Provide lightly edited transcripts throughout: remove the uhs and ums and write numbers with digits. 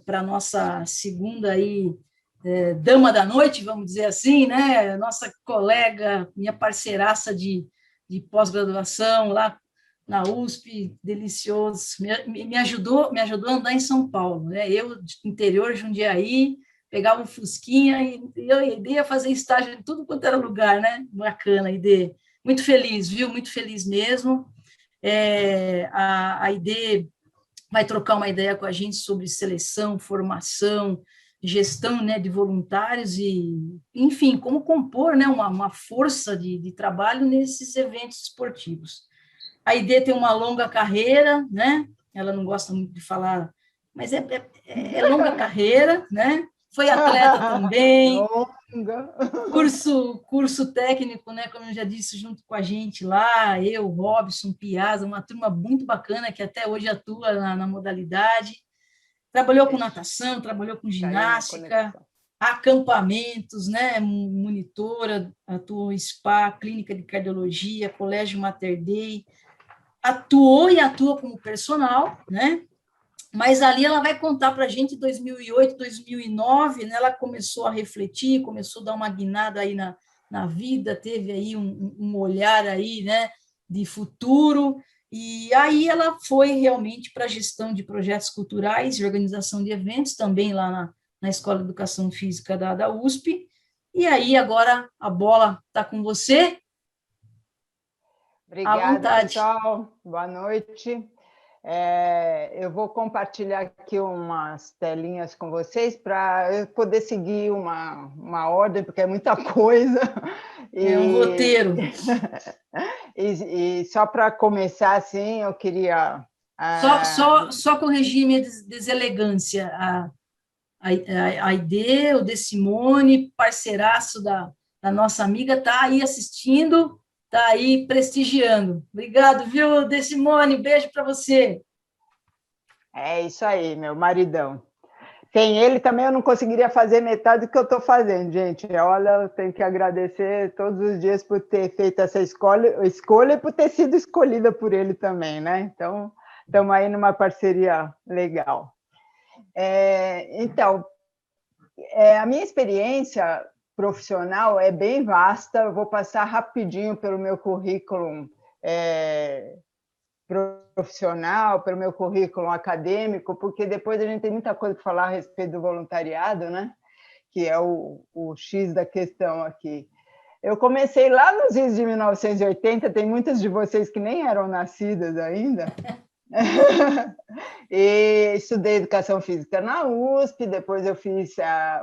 para a nossa segunda aí, dama da noite, vamos dizer assim, né? Nossa colega, minha parceiraça de pós-graduação lá na USP, delicioso, me ajudou a andar em São Paulo, né? Eu, interior, Jundiaí, pegava um fusquinha e eu ia fazer estágio em tudo quanto era lugar, né? Bacana, Ide. Muito feliz, viu? Muito feliz mesmo. A Ide vai trocar uma ideia com a gente sobre seleção, formação, gestão, né, de voluntários e, enfim, como compor, né, uma força de trabalho nesses eventos esportivos. A Ide tem uma longa carreira, né? Ela não gosta muito de falar, mas é longa carreira, né? Foi atleta também, longa. curso técnico, né? Como eu já disse, junto com a gente lá, eu, Robson, Piazza, uma turma muito bacana que até hoje atua na modalidade. Trabalhou com natação, trabalhou com ginástica, acampamentos, né? Monitora, atuou em SPA, clínica de cardiologia, colégio Mater Dei, atuou e atua como personal, né? Mas ali ela vai contar para a gente, em 2008, 2009, né, ela começou a refletir, começou a dar uma guinada aí na vida, teve aí um olhar aí, né, de futuro, e aí ela foi realmente para a gestão de projetos culturais e organização de eventos, também lá na Escola de Educação Física da USP, e aí agora a bola está com você. Obrigada, pessoal. Boa noite. Eu vou compartilhar aqui umas telinhas com vocês para eu poder seguir uma ordem, porque é muita coisa. É um roteiro. E só para começar, assim, eu queria... Só corrigir minha deselegância. A Ide, o De Simone, parceiraço da nossa amiga, está aí assistindo, está aí prestigiando. Obrigado, viu, De Simone? Beijo para você. É isso aí, meu maridão. Sem ele também eu não conseguiria fazer metade do que eu estou fazendo, gente. Olha, eu tenho que agradecer todos os dias por ter feito essa escolha e por ter sido escolhida por ele também, né? Então, estamos aí numa parceria legal. Então, a minha experiência profissional é bem vasta, eu vou passar rapidinho pelo meu currículo profissional, pelo meu currículo acadêmico, porque depois a gente tem muita coisa para falar a respeito do voluntariado, né? Que é o X da questão aqui. Eu comecei lá nos idos de 1980, tem muitas de vocês que nem eram nascidas ainda, e estudei Educação Física na USP, depois eu fiz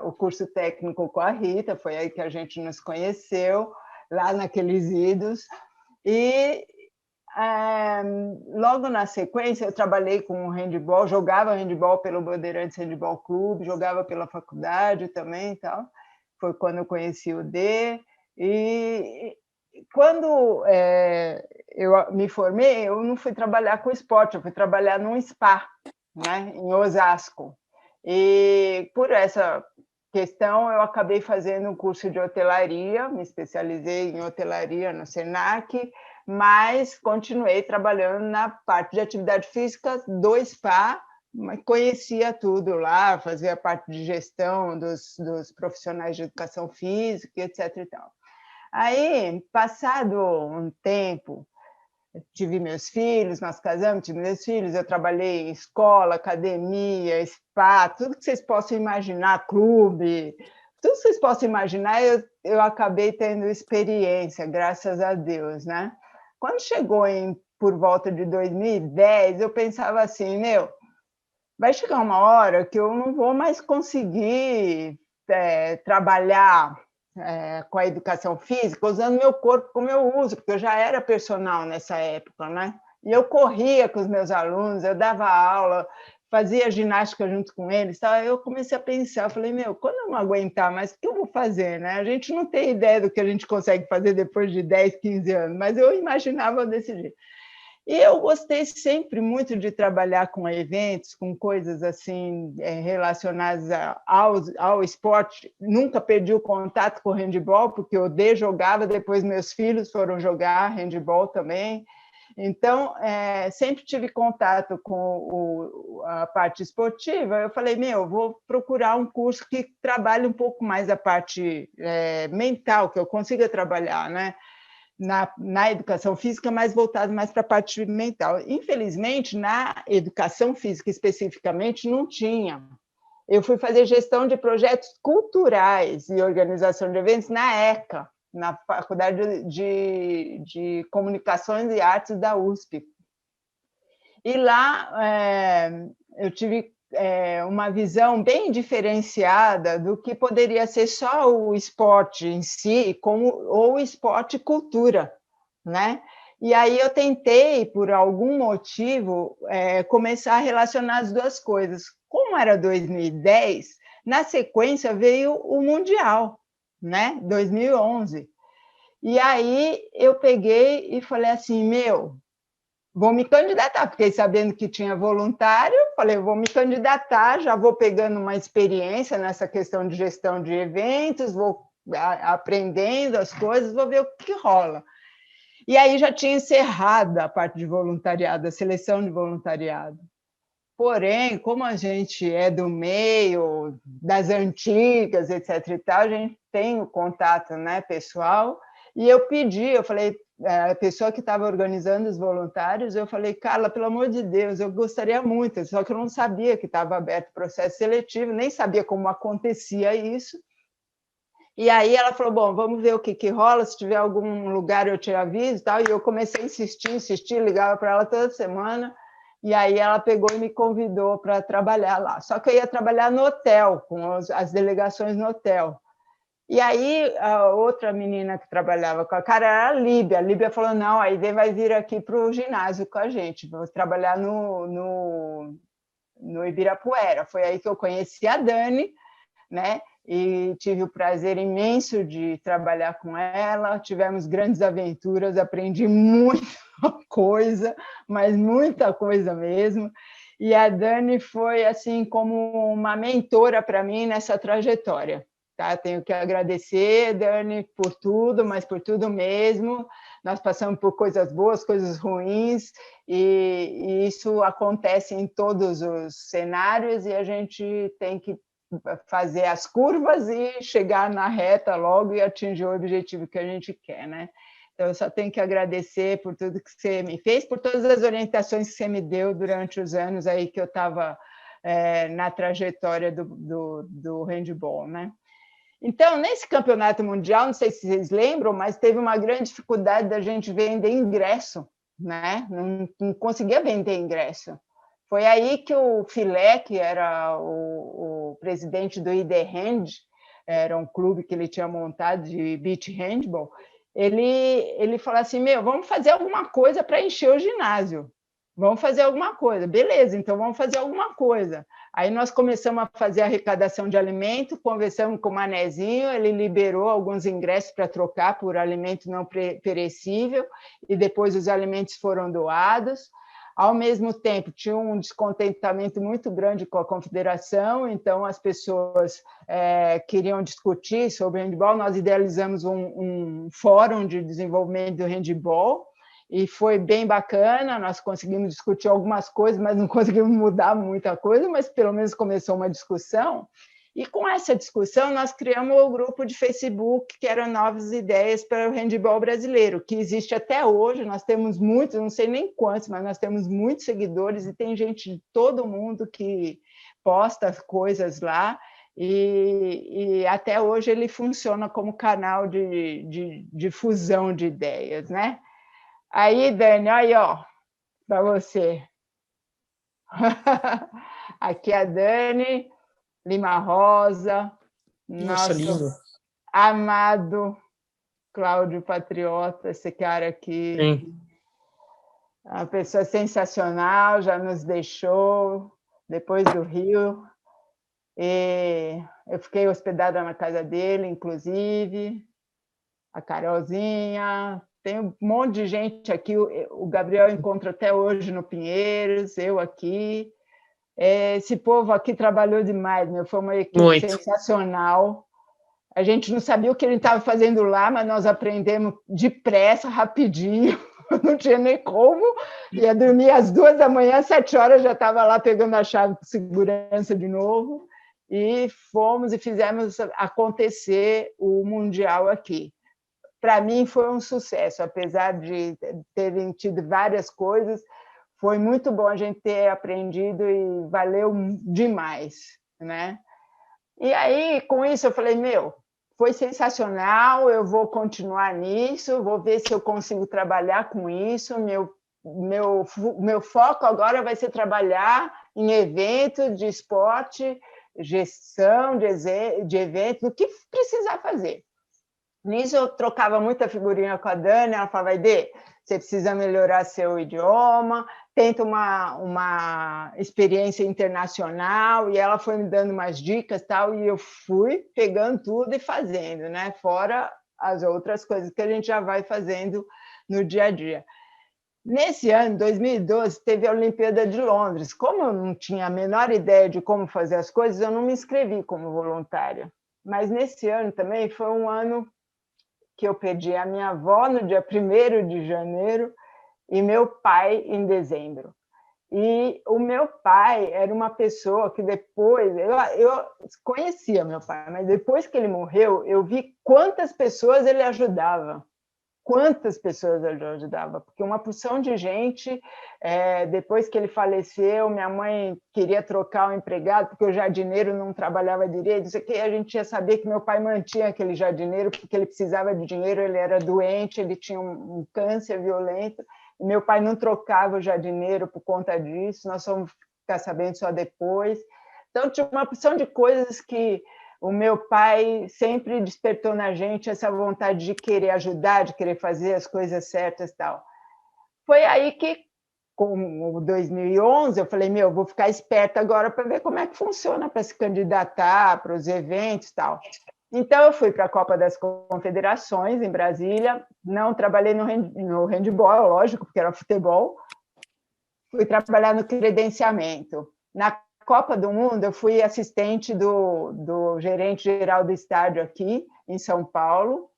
o curso técnico com a Rita, foi aí que a gente nos conheceu, lá naqueles idos, e logo na sequência eu trabalhei com handebol, jogava handebol pelo Bandeirantes Handebol Clube, jogava pela faculdade também e tal. Foi quando eu conheci o D. E quando eu me formei, eu não fui trabalhar com esporte, eu fui trabalhar num spa, né, em Osasco. E por essa questão eu acabei fazendo um curso de hotelaria, me especializei em hotelaria no Senac, mas continuei trabalhando na parte de atividade física do spa, mas conhecia tudo lá, fazia parte de gestão dos profissionais de educação física, etc. E tal. Aí, passado um tempo, tive meus filhos, nós casamos, tive meus filhos, eu trabalhei em escola, academia, spa, tudo que vocês possam imaginar, clube, tudo que vocês possam imaginar, eu acabei tendo experiência, graças a Deus, né? Quando chegou por volta de 2010, eu pensava assim, vai chegar uma hora que eu não vou mais conseguir trabalhar com a educação física usando meu corpo como eu uso, porque eu já era personal nessa época, né? E eu corria com os meus alunos, eu dava aula, fazia ginástica junto com eles, tá? Eu comecei a pensar, eu falei, quando eu não aguentar mais, o que eu vou fazer, né? A gente não tem ideia do que a gente consegue fazer depois de 10, 15 anos, mas eu imaginava desse jeito. E eu gostei sempre muito de trabalhar com eventos, com coisas assim relacionadas ao esporte. Nunca perdi o contato com o handebol, porque eu jogava, depois meus filhos foram jogar handebol também. Então, sempre tive contato com a parte esportiva. Eu falei, vou procurar um curso que trabalhe um pouco mais a parte mental, que eu consiga trabalhar, né? Na educação física, mas voltado mais para a parte mental. Infelizmente, na educação física especificamente, não tinha. Eu fui fazer gestão de projetos culturais e organização de eventos na ECA, na Faculdade de Comunicações e Artes da USP. E lá eu tive uma visão bem diferenciada do que poderia ser só o esporte em si, ou o esporte e cultura, né? E aí eu tentei, por algum motivo, começar a relacionar as duas coisas. Como era 2010, na sequência veio o Mundial, né? 2011. E aí eu peguei e falei assim, vou me candidatar, fiquei sabendo que tinha voluntário, falei, vou me candidatar, já vou pegando uma experiência nessa questão de gestão de eventos, vou aprendendo as coisas, vou ver o que rola. E aí já tinha encerrado a parte de voluntariado, a seleção de voluntariado. Porém, como a gente é do meio, das antigas, etc. e tal, a gente tem o contato, né, pessoal, e eu falei, a pessoa que estava organizando os voluntários, eu falei, Carla, pelo amor de Deus, eu gostaria muito, só que eu não sabia que estava aberto o processo seletivo, nem sabia como acontecia isso. E aí ela falou, bom, vamos ver o que rola, se tiver algum lugar eu te aviso e tal. E eu comecei a insistir, ligava para ela toda semana, e aí ela pegou e me convidou para trabalhar lá. Só que eu ia trabalhar no hotel, com as delegações no hotel. E aí a outra menina que trabalhava com a cara era a Líbia. A Líbia falou, não, aí vai vir aqui para o ginásio com a gente, vou trabalhar no Ibirapuera. Foi aí que eu conheci a Dani, né? E tive o prazer imenso de trabalhar com ela, tivemos grandes aventuras, aprendi muita coisa, mas muita coisa mesmo, e a Dani foi assim como uma mentora para mim nessa trajetória. Tá? Tenho que agradecer, Dani, por tudo, mas por tudo mesmo. Nós passamos por coisas boas, coisas ruins, e isso acontece em todos os cenários, e a gente tem que fazer as curvas e chegar na reta logo e atingir o objetivo que a gente quer, né? Então, eu só tenho que agradecer por tudo que você me fez, por todas as orientações que você me deu durante os anos aí que eu estava na trajetória do handball, né? Então, nesse campeonato mundial, não sei se vocês lembram, mas teve uma grande dificuldade da gente vender ingresso, né? Não conseguia vender ingresso. Foi aí que o Filé, que era o presidente do ID Hand, era um clube que ele tinha montado de beach handball, ele falou assim, vamos fazer alguma coisa para encher o ginásio. Vamos fazer alguma coisa. Beleza, então vamos fazer alguma coisa. Aí nós começamos a fazer a arrecadação de alimento, conversamos com o Manezinho, ele liberou alguns ingressos para trocar por alimento não perecível, e depois os alimentos foram doados. Ao mesmo tempo, tinha um descontentamento muito grande com a confederação, então as pessoas queriam discutir sobre handball. Nós idealizamos um fórum de desenvolvimento do handball, e foi bem bacana, nós conseguimos discutir algumas coisas, mas não conseguimos mudar muita coisa, mas pelo menos começou uma discussão. E com essa discussão, nós criamos o grupo de Facebook, que era Novas Ideias para o Handball Brasileiro, que existe até hoje. Nós temos muitos, não sei nem quantos, mas nós temos muitos seguidores, e tem gente de todo mundo que posta coisas lá, e até hoje ele funciona como canal de difusão de ideias, né? Aí, Dani, aí, ó, para você. Aqui é a Dani Lima Rosa, Nossa, nosso lindo. amado Cláudio Patriota, esse cara aqui, Sim. uma pessoa sensacional, já nos deixou depois do Rio, e eu fiquei hospedada na casa dele, inclusive, a Carolzinha, tem um monte de gente aqui, o Gabriel encontra até hoje no Pinheiros, eu aqui. Esse povo aqui trabalhou demais, né? Foi uma equipe Muito. sensacional. A gente não sabia o que ele estava fazendo lá, mas nós aprendemos depressa, rapidinho. não tinha nem como, ia dormir às 2 da manhã, 7 horas já estava lá pegando a chave de segurança de novo, e fomos e fizemos acontecer o Mundial aqui. Para mim foi um sucesso, apesar de terem tido várias coisas, foi muito bom a gente ter aprendido e valeu demais, né? E aí, com isso, eu falei, foi sensacional, eu vou continuar nisso, vou ver se eu consigo trabalhar com isso, meu foco agora vai ser trabalhar em eventos de esporte, gestão de eventos, o que precisar fazer. Nisso eu trocava muita figurinha com a Dani, ela falava, Aide, você precisa melhorar seu idioma, tenta uma experiência internacional, e ela foi me dando umas dicas tal, e eu fui pegando tudo e fazendo, né? Fora as outras coisas que a gente já vai fazendo no dia a dia. Nesse ano, 2012, teve a Olimpíada de Londres. Como eu não tinha a menor ideia de como fazer as coisas, eu não me inscrevi como voluntária. Mas nesse ano também foi um ano que eu perdi a minha avó no dia 1º de janeiro e meu pai em dezembro. E o meu pai era uma pessoa que depois... Eu conhecia meu pai, mas depois que ele morreu, eu vi quantas pessoas ele ajudava. Quantas pessoas ele ajudava, porque uma porção de gente, depois que ele faleceu, minha mãe queria trocar o empregado, porque o jardineiro não trabalhava direito, isso aqui, a gente já sabia que meu pai mantinha aquele jardineiro, porque ele precisava de dinheiro, ele era doente, ele tinha um câncer violento, e meu pai não trocava o jardineiro por conta disso, nós fomos ficar sabendo só depois. Então, tinha uma porção de coisas que o meu pai sempre despertou na gente essa vontade de querer ajudar, de querer fazer as coisas certas e tal. Foi aí que, com 2011, eu falei, vou ficar esperta agora para ver como é que funciona para se candidatar para os eventos e tal. Então, eu fui para a Copa das Confederações, em Brasília, não trabalhei no handball, lógico, porque era futebol, fui trabalhar no credenciamento. Na Copa do Mundo, eu fui assistente do gerente geral do estádio aqui, em São Paulo,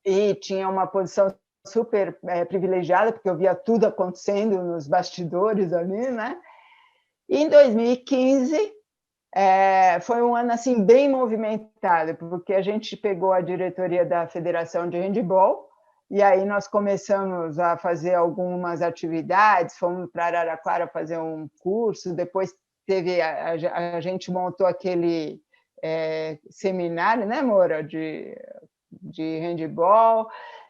e tinha uma posição super privilegiada, porque eu via tudo acontecendo nos bastidores ali, né? E em 2015, foi um ano assim, bem movimentado, porque a gente pegou a diretoria da Federação de Handebol, e aí nós começamos a fazer algumas atividades, fomos para Araraquara fazer um curso, depois a gente montou aquele seminário, né, Moura, de handebol,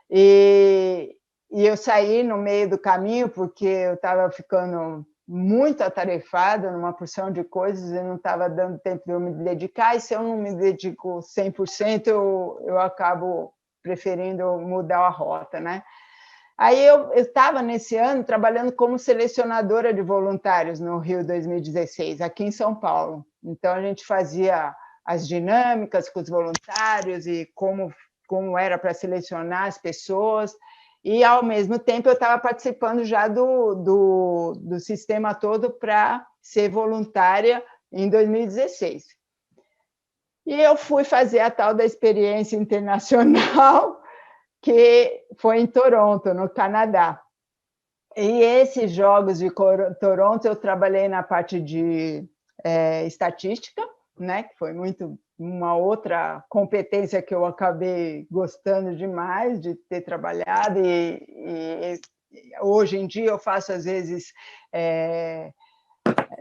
e eu saí no meio do caminho porque eu estava ficando muito atarefada numa porção de coisas e não estava dando tempo de eu me dedicar, e se eu não me dedico 100%, eu acabo preferindo mudar a rota, né? Aí eu estava, nesse ano, trabalhando como selecionadora de voluntários no Rio 2016, aqui em São Paulo. Então, a gente fazia as dinâmicas com os voluntários e como era para selecionar as pessoas, e, ao mesmo tempo, eu estava participando já do sistema todo para ser voluntária em 2016. E eu fui fazer a tal da experiência internacional, que foi em Toronto, no Canadá. E esses Jogos de Toronto, eu trabalhei na parte de estatística, né, que foi uma outra competência que eu acabei gostando demais de ter trabalhado, e hoje em dia eu faço, às vezes,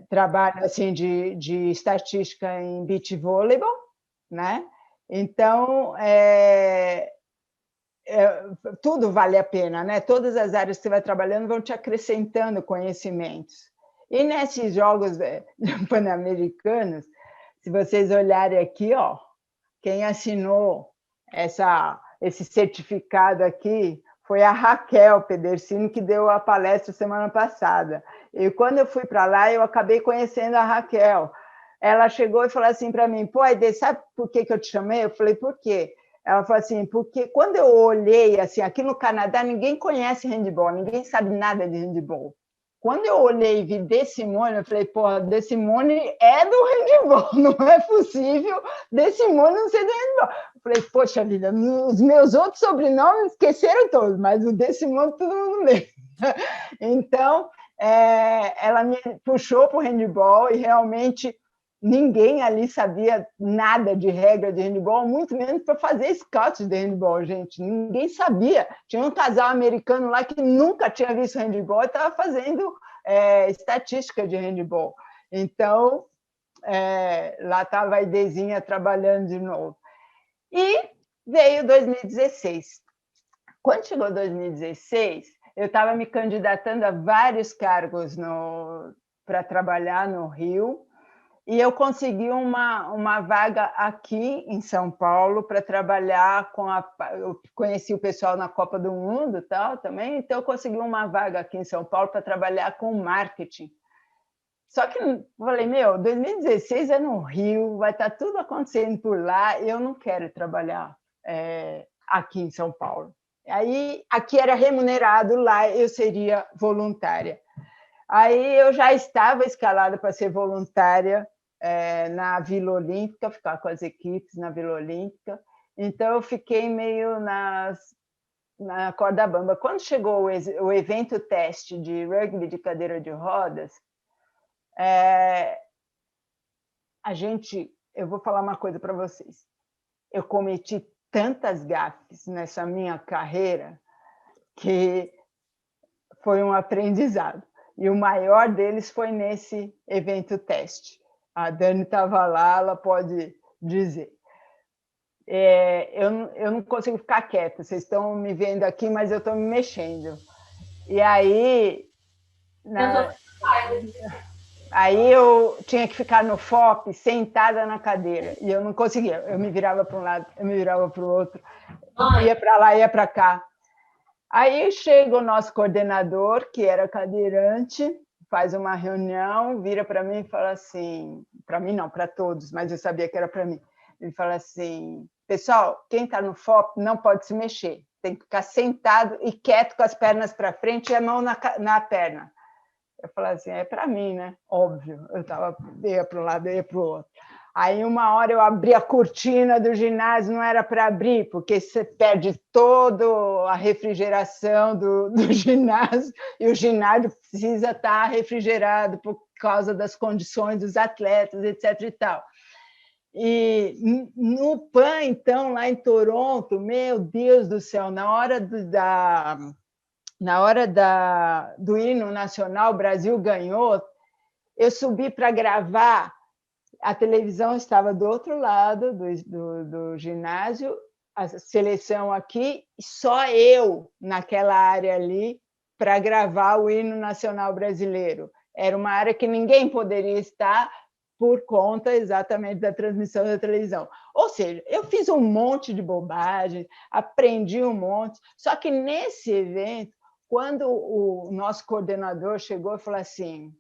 trabalho assim, de estatística em beach voleibol, né? Então, tudo vale a pena, né? Todas as áreas que você vai trabalhando vão te acrescentando conhecimentos. E nesses Jogos Pan-Americanos, se vocês olharem aqui, ó, quem assinou esse certificado aqui foi a Raquel Pedersini, que deu a palestra semana passada. E quando eu fui para lá, eu acabei conhecendo a Raquel. Ela chegou e falou assim para mim, pô, Aide, sabe por que eu te chamei? Eu falei, por quê? Ela falou assim, porque quando eu olhei, assim, aqui no Canadá, ninguém conhece handebol, ninguém sabe nada de handebol. Quando eu olhei e vi De Simone, eu falei, porra, De Simone é do handball, não é possível De Simone não ser do handball. Eu falei, poxa vida, os meus outros sobrenomes esqueceram todos, mas o De Simone todo mundo lembra. Então, ela me puxou para o handball e realmente ninguém ali sabia nada de regra de handball, muito menos para fazer scout de handball, gente. Ninguém sabia. Tinha um casal americano lá que nunca tinha visto handball e estava fazendo estatística de handball. Então, lá estava a Idezinha trabalhando de novo. E veio 2016. Quando chegou 2016, eu estava me candidatando a vários cargos para trabalhar no Rio, e eu consegui uma vaga aqui em São Paulo para trabalhar com eu conheci o pessoal na Copa do Mundo tal também, então eu consegui uma vaga aqui em São Paulo para trabalhar com marketing. Só que eu falei, 2016 é no Rio, vai estar tudo acontecendo por lá, eu não quero trabalhar aqui em São Paulo. Aí aqui era remunerado, lá eu seria voluntária. Aí eu já estava escalada para ser voluntária na Vila Olímpica, ficar com as equipes na Vila Olímpica. Então, eu fiquei meio na corda bamba. Quando chegou o evento teste de rugby de cadeira de rodas, eu vou falar uma coisa para vocês. Eu cometi tantas gafes nessa minha carreira que foi um aprendizado. E o maior deles foi nesse evento teste. A Dani estava lá, ela pode dizer. Eu não consigo ficar quieta, vocês estão me vendo aqui, mas eu estou me mexendo. E aí... Aí eu tinha que ficar no FOP, sentada na cadeira, e eu não conseguia. Eu me virava para um lado, eu me virava para o outro, ia para lá, ia para cá. Aí chega o nosso coordenador, que era cadeirante, faz uma reunião, vira para mim e fala assim, para mim não, para todos, mas eu sabia que era para mim. Ele fala assim, pessoal, quem está no FOP não pode se mexer, tem que ficar sentado e quieto com as pernas para frente e a mão na perna. Eu falei assim, é para mim, né? Óbvio, eu ia para um lado, eu ia para o outro. Aí, uma hora, eu abri a cortina do ginásio, não era para abrir, porque você perde toda a refrigeração do ginásio, e o ginásio precisa estar refrigerado por causa das condições dos atletas, etc. e tal. E no PAN, então, lá em Toronto, meu Deus do céu, na hora do hino nacional, o Brasil ganhou, eu subi para gravar. A televisão estava do outro lado do ginásio, a seleção aqui, e só eu naquela área ali para gravar o hino nacional brasileiro. Era uma área que ninguém poderia estar por conta exatamente da transmissão da televisão. Ou seja, eu fiz um monte de bobagem, aprendi um monte, só que nesse evento, quando o nosso coordenador chegou e falou assim,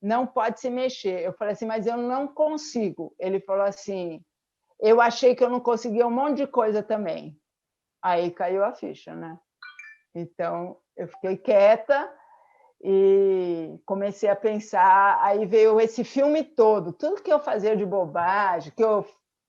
não pode se mexer. Eu falei assim, mas eu não consigo. Ele falou assim, eu achei que eu não conseguia um monte de coisa também. Aí caiu a ficha, né? Então, eu fiquei quieta e comecei a pensar, aí veio esse filme todo, tudo que eu fazia de bobagem, que eu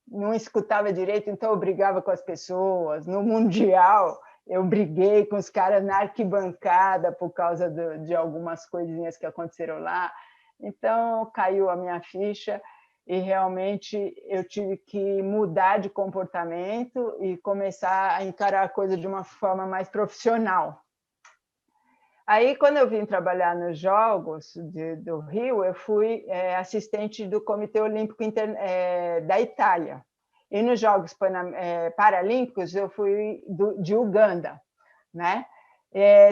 não escutava direito, então eu brigava com as pessoas. No Mundial, eu briguei com os caras na arquibancada por causa de algumas coisinhas que aconteceram lá. Então, caiu a minha ficha e realmente eu tive que mudar de comportamento e começar a encarar a coisa de uma forma mais profissional. Aí, quando eu vim trabalhar nos Jogos do Rio, eu fui assistente do Comitê Olímpico da Itália. E nos Jogos Paralímpicos, eu fui de Uganda, né?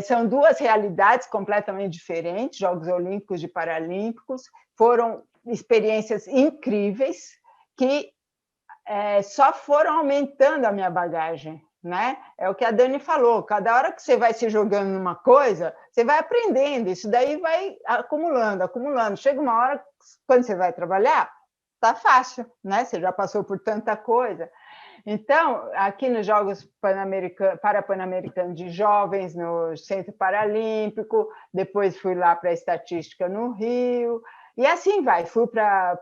São duas realidades completamente diferentes, Jogos Olímpicos e Paralímpicos. Foram experiências incríveis que só foram aumentando a minha bagagem, né? É o que a Dani falou, cada hora que você vai se jogando numa coisa, você vai aprendendo, isso daí vai acumulando, acumulando. Chega uma hora, quando você vai trabalhar, tá fácil, né? Você já passou por tanta coisa. Então, aqui nos Jogos Pan-Americanos de Jovens, no Centro Paralímpico, depois fui lá para a Estatística no Rio, e assim vai. Fui para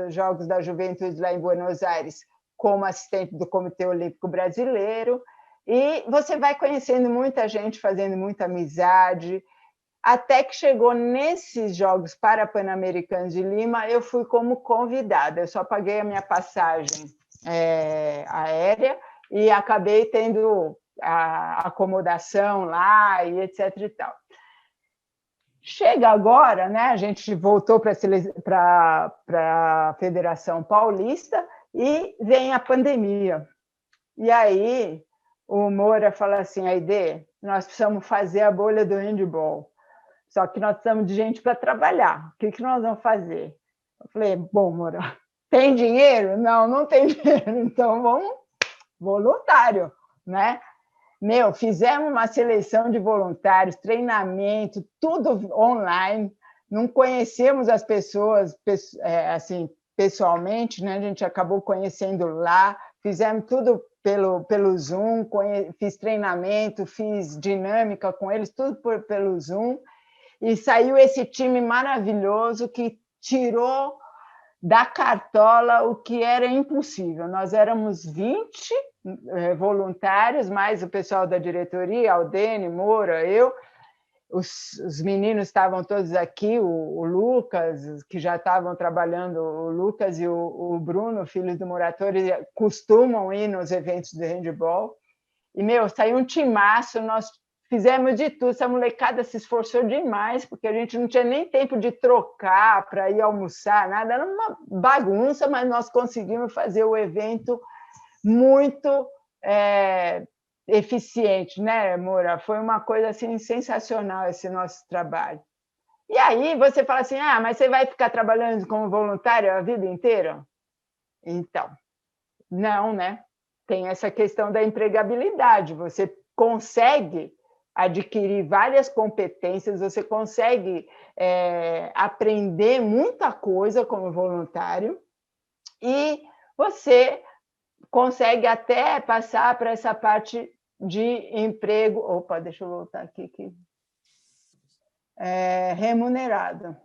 os Jogos da Juventude lá em Buenos Aires como assistente do Comitê Olímpico Brasileiro, e você vai conhecendo muita gente, fazendo muita amizade, até que chegou nesses Jogos Pan-Americanos de Lima, eu fui como convidada, eu só paguei a minha passagem aérea e acabei tendo a acomodação lá e etc. e tal. Chega agora, né? A gente voltou para a Federação Paulista e vem a pandemia. E aí o Moura fala assim, Aide, nós precisamos fazer a bolha do handball. Só que nós precisamos de gente para trabalhar. O que nós vamos fazer? Eu falei, bom, Moura, tem dinheiro? Não, não tem dinheiro. Então, vamos voluntário, né? Fizemos uma seleção de voluntários, treinamento, tudo online. Não conhecemos as pessoas assim, pessoalmente, né? A gente acabou conhecendo lá. Fizemos tudo pelo Zoom, fiz treinamento, fiz dinâmica com eles, tudo pelo Zoom. E saiu esse time maravilhoso que tirou da cartola o que era impossível. Nós éramos 20 voluntários, mais o pessoal da diretoria, Aldene, Moura, eu. Os meninos estavam todos aqui, o Lucas, que já estavam trabalhando, o Lucas e o Bruno, filhos do Muratori, costumam ir nos eventos de handball. E, saiu um timaço, nós fizemos de tudo, essa molecada se esforçou demais, porque a gente não tinha nem tempo de trocar para ir almoçar, nada, era uma bagunça, mas nós conseguimos fazer o evento muito eficiente, né, Moura? Foi uma coisa assim, sensacional esse nosso trabalho. E aí você fala assim, mas você vai ficar trabalhando como voluntário a vida inteira? Então, não, né? Tem essa questão da empregabilidade, você consegue adquirir várias competências, você consegue aprender muita coisa como voluntário e você consegue até passar para essa parte de emprego. Opa, deixa eu voltar aqui. Remunerado.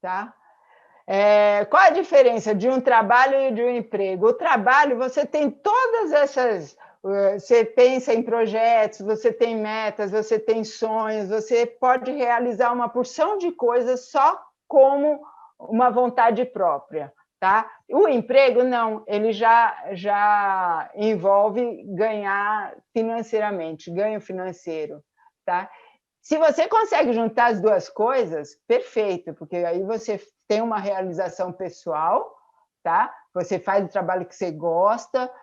Tá? Qual a diferença de um trabalho e de um emprego? O trabalho, você tem todas essas... Você pensa em projetos, você tem metas, você tem sonhos, você pode realizar uma porção de coisas só como uma vontade própria. Tá? O emprego, não, ele já envolve ganhar financeiramente, ganho financeiro. Tá? Se você consegue juntar as duas coisas, perfeito, porque aí você tem uma realização pessoal, tá? Você faz o trabalho que você gosta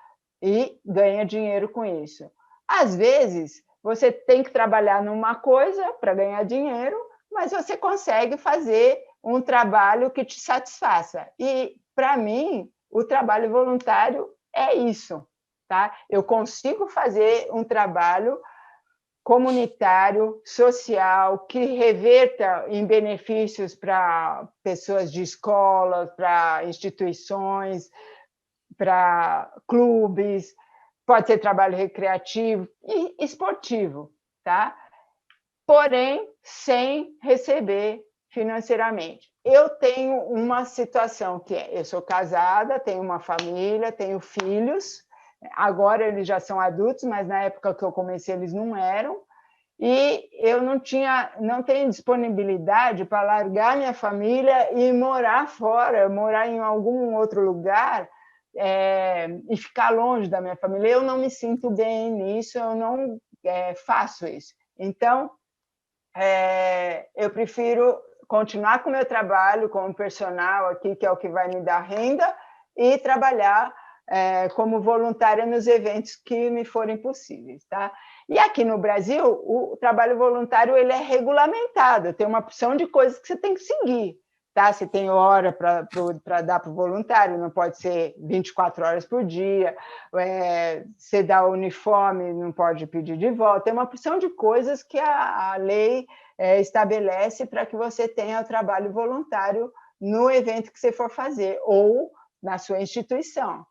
e ganha dinheiro com isso. Às vezes, você tem que trabalhar numa coisa para ganhar dinheiro, mas você consegue fazer um trabalho que te satisfaça. E, para mim, o trabalho voluntário é isso. Tá? Eu consigo fazer um trabalho comunitário, social, que reverta em benefícios para pessoas de escolas, para instituições, para clubes, pode ser trabalho recreativo e esportivo, tá? Porém, sem receber financeiramente. Eu tenho uma situação que eu sou casada, tenho uma família, tenho filhos, agora eles já são adultos, mas na época que eu comecei eles não eram, e eu não tenho disponibilidade para largar minha família e morar fora, morar em algum outro lugar e ficar longe da minha família. Eu não me sinto bem nisso, eu não faço isso. Então, eu prefiro continuar com o meu trabalho como personal aqui, que é o que vai me dar renda, e trabalhar como voluntária nos eventos que me forem possíveis. Tá? E aqui no Brasil, o trabalho voluntário ele é regulamentado, tem uma opção de coisas que você tem que seguir. Tá? Você tem hora para dar para o voluntário, não pode ser 24 horas por dia, você dá o uniforme, não pode pedir de volta, tem uma opção de coisas que a lei estabelece para que você tenha o trabalho voluntário no evento que você for fazer, ou na sua instituição.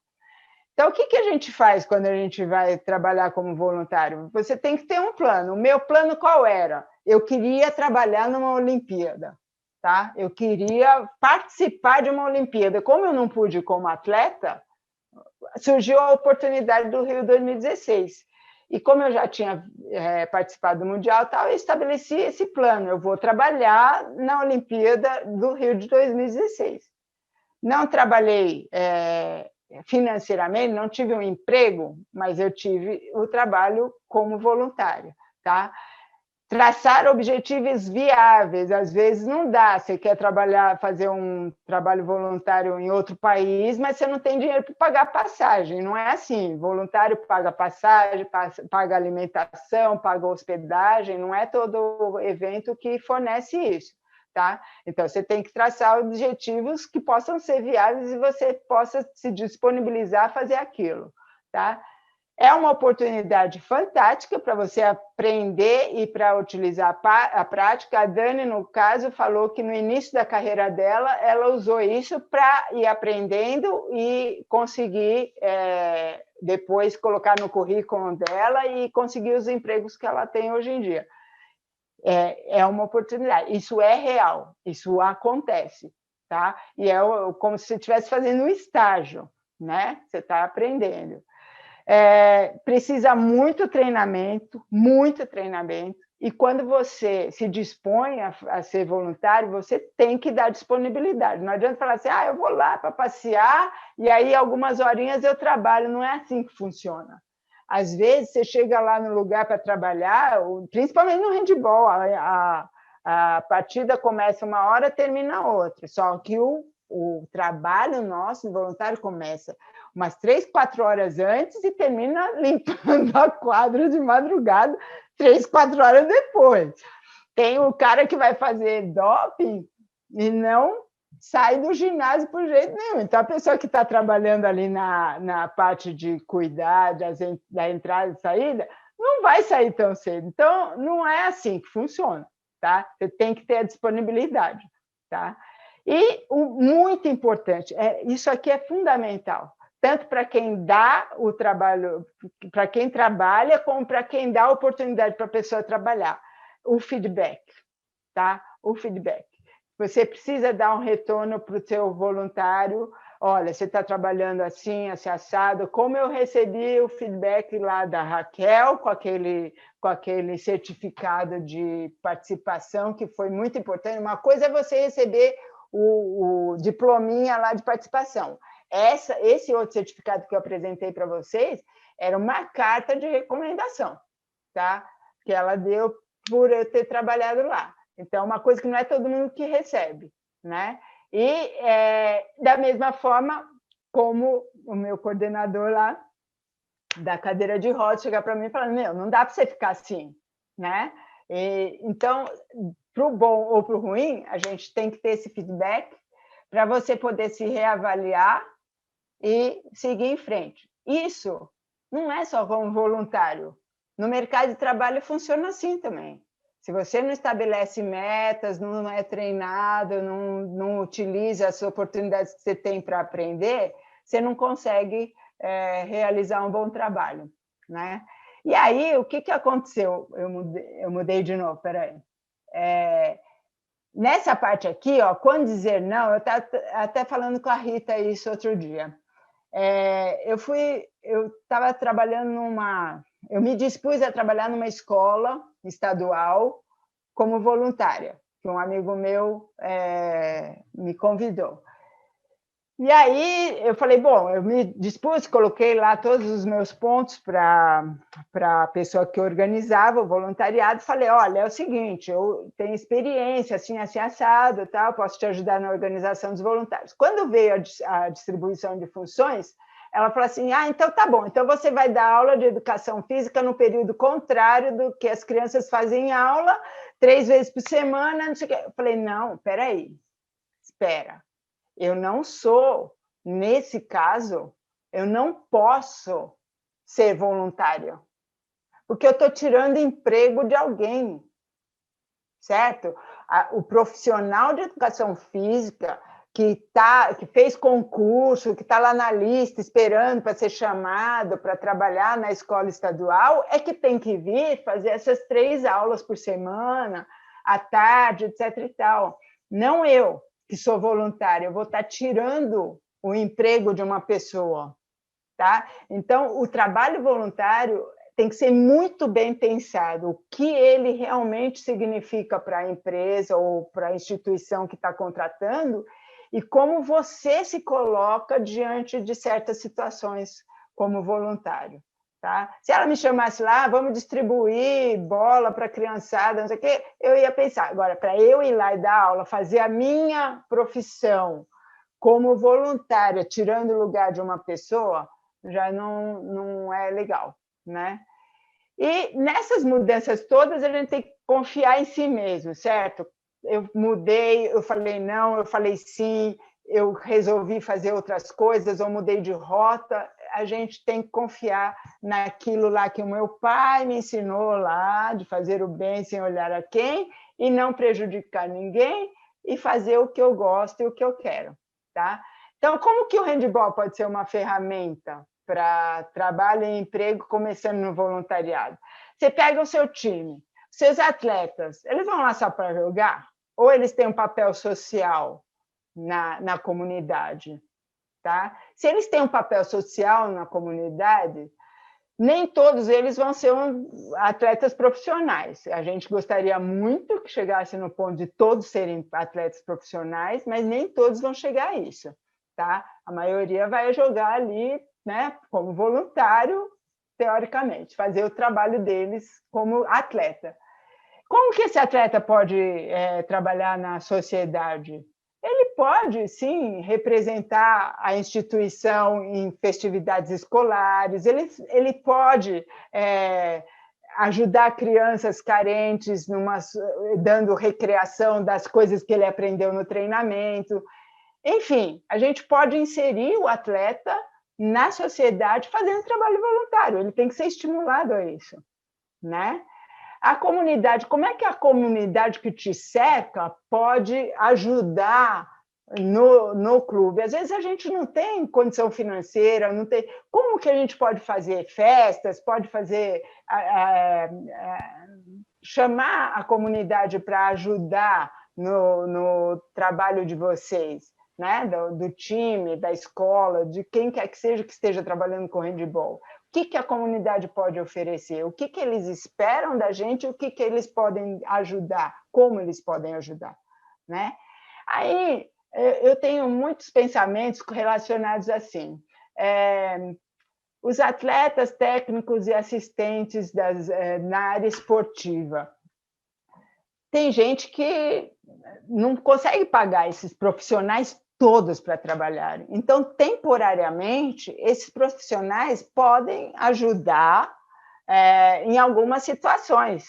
Então, o que a gente faz quando a gente vai trabalhar como voluntário? Você tem que ter um plano. O meu plano qual era? Eu queria trabalhar numa Olimpíada, tá? Eu queria participar de uma Olimpíada. Como eu não pude ir como atleta, surgiu a oportunidade do Rio 2016. E como eu já tinha participado do Mundial, tal, eu estabeleci esse plano. Eu vou trabalhar na Olimpíada do Rio de 2016. Não trabalhei financeiramente, não tive um emprego, mas eu tive o trabalho como voluntária, tá? Traçar objetivos viáveis, às vezes não dá, você quer trabalhar, fazer um trabalho voluntário em outro país, mas você não tem dinheiro para pagar passagem, não é assim, voluntário paga passagem, paga alimentação, paga hospedagem, não é todo evento que fornece isso. Tá? Então, você tem que traçar objetivos que possam ser viáveis e você possa se disponibilizar a fazer aquilo. Tá? É uma oportunidade fantástica para você aprender e para utilizar a prática. A Dani, no caso, falou que no início da carreira dela, ela usou isso para ir aprendendo e conseguir depois colocar no currículo dela e conseguir os empregos que ela tem hoje em dia. É uma oportunidade, isso é real, isso acontece, tá? E é como se você estivesse fazendo um estágio, né? Você está aprendendo. Precisa muito treinamento, e quando você se dispõe a ser voluntário, você tem que dar disponibilidade. Não adianta falar assim, eu vou lá para passear e aí algumas horinhas eu trabalho. Não é assim que funciona. Às vezes, você chega lá no lugar para trabalhar, principalmente no handball, a partida começa uma hora, termina outra. Só que o trabalho nosso, voluntário, começa umas 3, 4 horas antes e termina limpando a quadra de madrugada 3, 4 horas depois. Tem o cara que vai fazer doping e não sai do ginásio por jeito nenhum. Então, a pessoa que está trabalhando ali na parte de cuidar da entrada e saída não vai sair tão cedo. Então, não é assim que funciona, tá? Você tem que ter a disponibilidade, tá? E o muito importante, isso aqui é fundamental, tanto para quem dá o trabalho, para quem trabalha, como para quem dá a oportunidade para a pessoa trabalhar, o feedback, tá? O feedback. Você precisa dar um retorno para o seu voluntário. Olha, você está trabalhando assim, assim, assado. Como eu recebi o feedback lá da Raquel, com aquele certificado de participação, que foi muito importante. Uma coisa é você receber o diplominha lá de participação. Esse outro certificado que eu apresentei para vocês era uma carta de recomendação, tá? Que ela deu por eu ter trabalhado lá. Então, uma coisa que não é todo mundo que recebe, né? E, da mesma forma, como o meu coordenador lá da cadeira de rodas chegar para mim e falar, não dá para você ficar assim, né? Então, para o bom ou para o ruim, a gente tem que ter esse feedback para você poder se reavaliar e seguir em frente. Isso não é só como voluntário. No mercado de trabalho funciona assim também. Se você não estabelece metas, não é treinado, não utiliza as oportunidades que você tem para aprender, você não consegue realizar um bom trabalho, né? E aí, o que aconteceu? Eu mudei de novo, peraí. Nessa parte aqui, quando dizer não, eu estava até falando com a Rita isso outro dia. Eu estava trabalhando eu me dispus a trabalhar numa escola estadual como voluntária, que um amigo meu me convidou. E aí eu falei, bom, eu me dispus, coloquei lá todos os meus pontos para a pessoa que organizava o voluntariado, falei, olha, é o seguinte, eu tenho experiência, assim, assado, tal, posso te ajudar na organização dos voluntários. Quando veio a distribuição de funções, ela falou assim, então tá bom, então você vai dar aula de educação física no período contrário do que as crianças fazem aula, 3 vezes por semana, não sei o quê. Eu falei, não, peraí, espera. Eu não sou, nesse caso, eu não posso ser voluntária, porque eu estou tirando emprego de alguém, certo? O profissional de educação física que fez concurso, que está lá na lista esperando para ser chamado para trabalhar na escola estadual, é que tem que vir fazer essas 3 aulas por semana, à tarde, etc. e tal. Não eu, que sou voluntária, eu vou estar tirando o emprego de uma pessoa. Tá? Então, o trabalho voluntário tem que ser muito bem pensado, o que ele realmente significa para a empresa ou para a instituição que está contratando e como você se coloca diante de certas situações como voluntário. Tá? Se ela me chamasse lá, vamos distribuir bola para a criançada, não sei o quê, eu ia pensar. Agora, para eu ir lá e dar aula, fazer a minha profissão como voluntária, tirando o lugar de uma pessoa, já não é legal, né? E nessas mudanças todas, a gente tem que confiar em si mesmo, certo? Eu mudei, eu falei não, eu falei sim, eu resolvi fazer outras coisas, eu mudei de rota. A gente tem que confiar naquilo lá que o meu pai me ensinou lá, de fazer o bem sem olhar a quem, e não prejudicar ninguém, e fazer o que eu gosto e o que eu quero. Tá? Então, como que o handball pode ser uma ferramenta para trabalho e emprego, começando no voluntariado? Você pega o seu time, seus atletas, eles vão lá só para jogar? Ou eles têm um papel social na comunidade? Tá? Se eles têm um papel social na comunidade, nem todos eles vão ser atletas profissionais. A gente gostaria muito que chegasse no ponto de todos serem atletas profissionais, mas nem todos vão chegar a isso. Tá? A maioria vai jogar ali, né, como voluntário, teoricamente, fazer o trabalho deles como atleta. Como que esse atleta pode trabalhar na sociedade? Ele pode, sim, representar a instituição em festividades escolares, ele pode ajudar crianças carentes, dando recreação das coisas que ele aprendeu no treinamento. Enfim, a gente pode inserir o atleta na sociedade fazendo trabalho voluntário, ele tem que ser estimulado a isso, né? A comunidade, como é que a comunidade que te cerca pode ajudar no clube? Às vezes a gente não tem condição financeira, não tem. Como que a gente pode fazer festas, pode fazer chamar a comunidade para ajudar no trabalho de vocês, né? Do time, da escola, de quem quer que seja que esteja trabalhando com handball? O que a comunidade pode oferecer? O que eles esperam da gente? O que eles podem ajudar? Como eles podem ajudar? Né? Aí eu tenho muitos pensamentos relacionados assim. Os atletas técnicos e assistentes na área esportiva. Tem gente que não consegue pagar esses profissionais todos para trabalharem. Então, temporariamente, esses profissionais podem ajudar em algumas situações,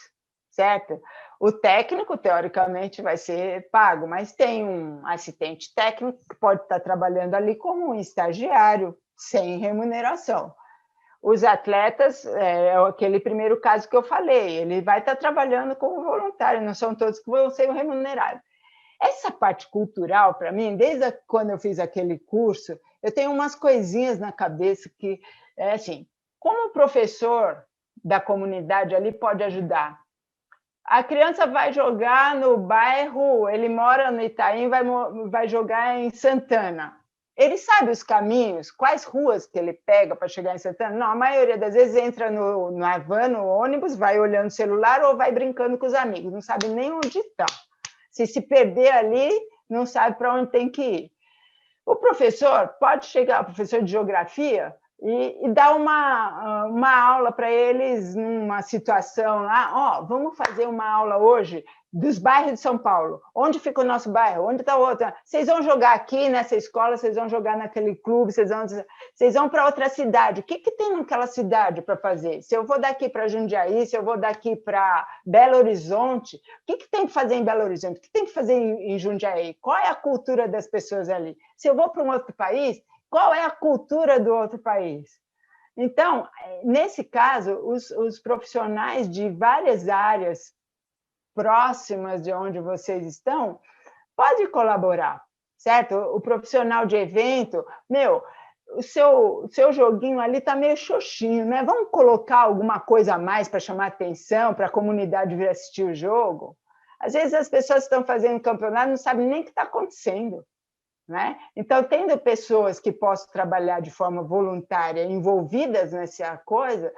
certo? O técnico, teoricamente, vai ser pago, mas tem um assistente técnico que pode estar trabalhando ali como um estagiário, sem remuneração. Os atletas, é aquele primeiro caso que eu falei, ele vai estar trabalhando como voluntário, não são todos que vão ser remunerados. Essa parte cultural, para mim, desde quando eu fiz aquele curso, eu tenho umas coisinhas na cabeça que, assim, como o professor da comunidade ali pode ajudar? A criança vai jogar no bairro, ele mora no Itaim, vai jogar em Santana. Ele sabe os caminhos, quais ruas que ele pega para chegar em Santana? Não, a maioria das vezes entra na van, no ônibus, vai olhando o celular ou vai brincando com os amigos, não sabe nem onde está. Se perder ali, não sabe para onde tem que ir. O professor pode chegar, o professor de geografia, e dar uma aula para eles numa situação lá. Vamos fazer uma aula hoje dos bairros de São Paulo. Onde fica o nosso bairro? Onde está o outro? Vocês vão jogar aqui nessa escola, vocês vão jogar naquele clube, vocês vão para outra cidade. O que tem naquela cidade para fazer? Se eu vou daqui para Jundiaí, se eu vou daqui para Belo Horizonte, o que tem que fazer em Belo Horizonte? O que tem que fazer em Jundiaí? Qual é a cultura das pessoas ali? Se eu vou para um outro país, qual é a cultura do outro país? Então, nesse caso, os profissionais de várias áreas próximas de onde vocês estão podem colaborar. certo? O profissional de evento, meu, o seu joguinho ali está meio xoxinho, né? Vamos colocar alguma coisa a mais para chamar atenção, para a comunidade vir assistir o jogo? Às vezes as pessoas que estão fazendo campeonato não sabem nem o que está acontecendo, né? Então, tendo pessoas que possam trabalhar de forma voluntária, envolvidas nessa coisa,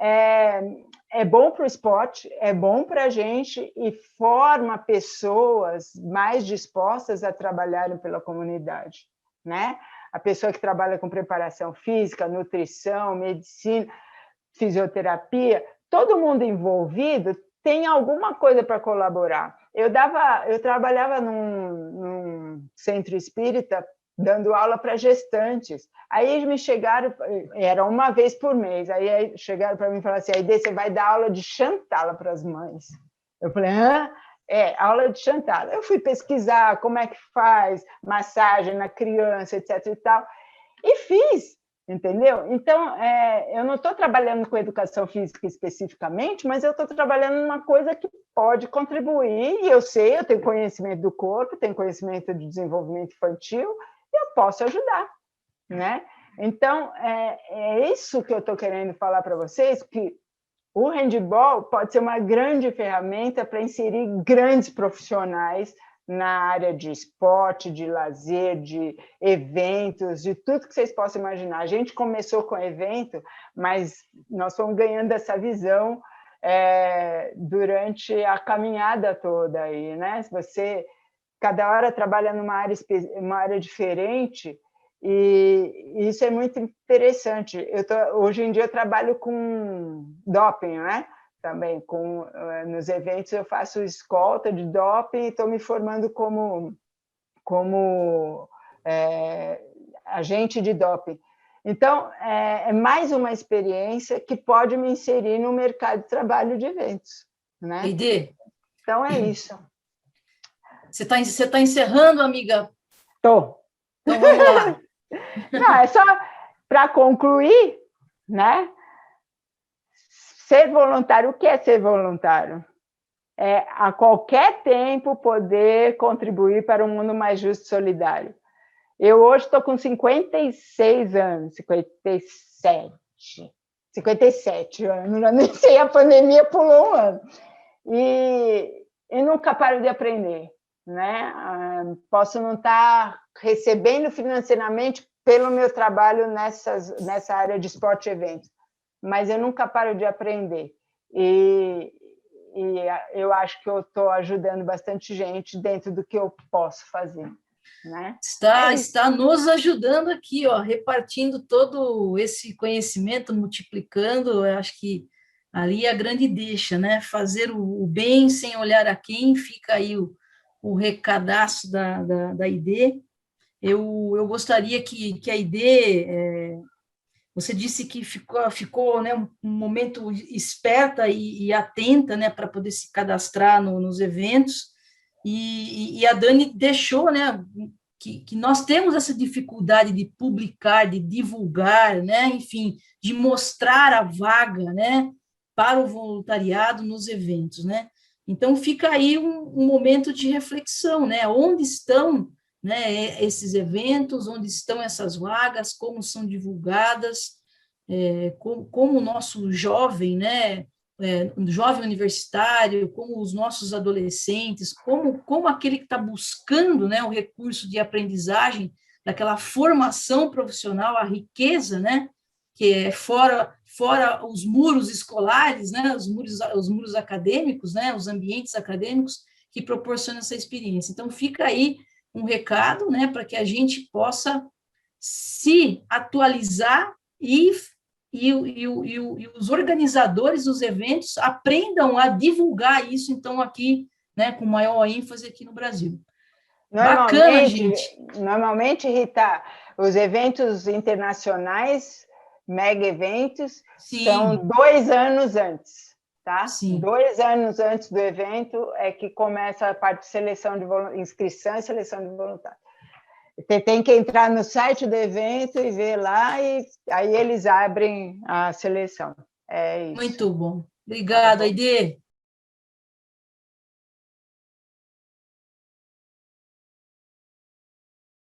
é bom para o esporte, é bom para a gente e forma pessoas mais dispostas a trabalharem pela comunidade, né? A pessoa que trabalha com preparação física, nutrição, medicina, fisioterapia, todo mundo envolvido tem alguma coisa para colaborar. Eu trabalhava num centro espírita dando aula para gestantes. Aí me chegaram, era uma vez por mês, aí chegaram para mim e falaram assim, aí você vai dar aula de Chantal para as mães. Eu falei, hã? Aula de Chantal. Eu fui pesquisar como é que faz massagem na criança, etc. e tal, e fiz. Entendeu? Então, eu não estou trabalhando com educação física especificamente, mas eu estou trabalhando numa coisa que pode contribuir, e eu sei, eu tenho conhecimento do corpo, tenho conhecimento de desenvolvimento infantil, e eu posso ajudar, né? Então, é isso que eu estou querendo falar para vocês, que o handball pode ser uma grande ferramenta para inserir grandes profissionais na área de esporte, de lazer, de eventos, de tudo que vocês possam imaginar. A gente começou com evento, mas nós fomos ganhando essa visão durante a caminhada toda aí, né? Você cada hora trabalha numa área diferente, e isso é muito interessante. Hoje em dia eu trabalho com doping, né? Também nos eventos eu faço escolta de doping e estou me formando como agente de doping. Então, é mais uma experiência que pode me inserir no mercado de trabalho de eventos, né? Aide, então, é isso. Você tá encerrando, amiga? Estou. Então, vamos lá. Não, é só para concluir, né? Ser voluntário, o que é ser voluntário? É, a qualquer tempo, poder contribuir para um mundo mais justo e solidário. Eu hoje estou com 56 anos, 57 anos, eu nem sei, a pandemia pulou um ano. E nunca paro de aprender, né? Posso não estar recebendo financeiramente pelo meu trabalho nessa área de esporte e eventos, mas eu nunca paro de aprender. E eu acho que eu estou ajudando bastante gente dentro do que eu posso fazer, né? Está nos ajudando aqui, ó, repartindo todo esse conhecimento, multiplicando. Eu acho que ali é a grande deixa, né? Fazer o bem sem olhar a quem, fica aí o recadaço da ID. Eu gostaria que a ID, você disse que ficou né, um momento esperta e atenta, né, para poder se cadastrar nos eventos, e a Dani deixou, né, que nós temos essa dificuldade de publicar, de divulgar, né, enfim, de mostrar a vaga, né, para o voluntariado nos eventos, né? Então fica aí um momento de reflexão, né? Onde estão, né, esses eventos, onde estão essas vagas, como são divulgadas, como o nosso jovem, né, jovem universitário, como os nossos adolescentes, como aquele que está buscando, né, o recurso de aprendizagem, daquela formação profissional, a riqueza, né, que é fora os muros escolares, né, os muros acadêmicos, né, os ambientes acadêmicos que proporcionam essa experiência. Então, fica aí um recado, né, para que a gente possa se atualizar e os organizadores dos eventos aprendam a divulgar isso, então, aqui, né, com maior ênfase aqui no Brasil. Bacana, gente. Normalmente, Rita, os eventos internacionais, mega eventos, Sim. são 2 anos antes, tá? Sim. 2 anos antes do evento é que começa a parte de seleção de inscrição e seleção de voluntários. Você tem que entrar no site do evento e ver lá, e aí eles abrem a seleção. É isso. Muito bom. Obrigada, Aide.